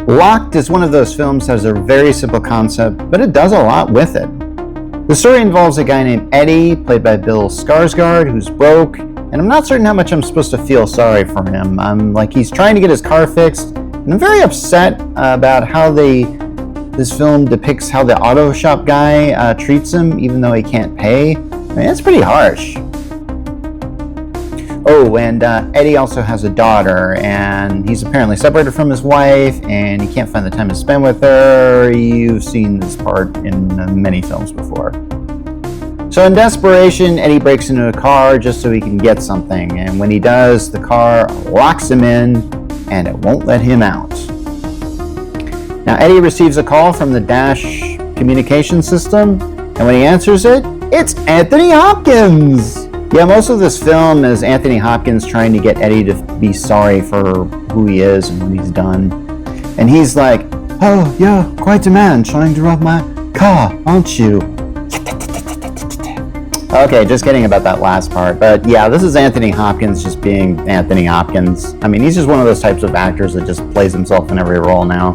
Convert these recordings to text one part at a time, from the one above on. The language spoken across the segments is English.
Locked is one of those films that has a very simple concept, but it does a lot with it. The story involves a guy named Eddie, played by Bill Skarsgård, who's broke, and I'm not certain how much I'm supposed to feel sorry for him. He's trying to get his car fixed, and I'm very upset about how this film depicts how the auto shop guy treats him, even though he can't pay. I mean, that's pretty harsh. Oh, and Eddie also has a daughter, and he's apparently separated from his wife, and he can't find the time to spend with her. You've seen this part in many films before. So in desperation, Eddie breaks into a car just so he can get something, and when he does, the car locks him in, and it won't let him out. Now, Eddie receives a call from the Dash communication system, and when he answers it, it's Anthony Hopkins! Yeah, most of this film is Anthony Hopkins trying to get Eddie to be sorry for who he is and what he's done. And he's like, "Oh, you're quite a man trying to rob my car, aren't you?" Okay, just kidding about that last part. But yeah, this is Anthony Hopkins just being Anthony Hopkins. I mean, he's just one of those types of actors that just plays himself in every role now.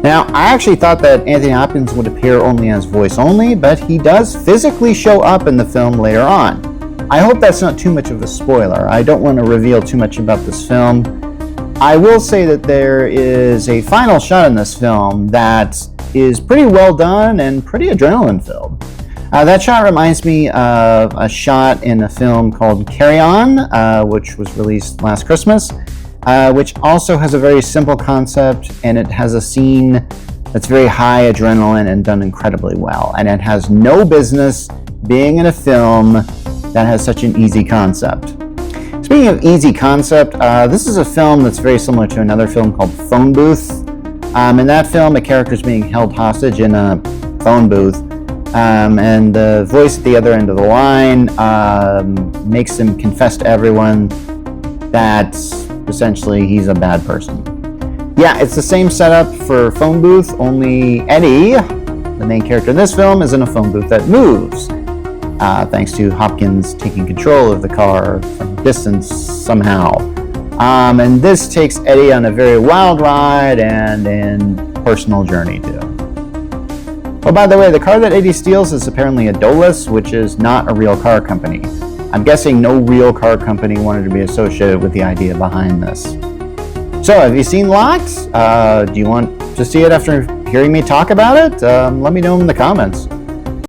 Now, I actually thought that Anthony Hopkins would appear only as voice only, but he does physically show up in the film later on. I hope that's not too much of a spoiler. I don't want to reveal too much about this film. I will say that there is a final shot in this film that is pretty well done and pretty adrenaline-filled. That shot reminds me of a shot in a film called Carry On, which was released last Christmas, which also has a very simple concept, and it has a scene that's very high adrenaline and done incredibly well. And it has no business being in a film that has such an easy concept. Speaking of easy concept, this is a film that's very similar to another film called Phone Booth. In that film, a character is being held hostage in a phone booth, and the voice at the other end of the line makes him confess to everyone that essentially he's a bad person. Yeah, it's the same setup for Phone Booth, only Eddie, the main character in this film, is in a phone booth that moves. Thanks to Hopkins taking control of the car from a distance somehow. And this takes Eddie on a very wild ride and personal journey too. Oh, by the way, the car that Eddie steals is apparently a Dolus, which is not a real car company. I'm guessing no real car company wanted to be associated with the idea behind this. So, have you seen Locked? Do you want to see it after hearing me talk about it? Let me know in the comments.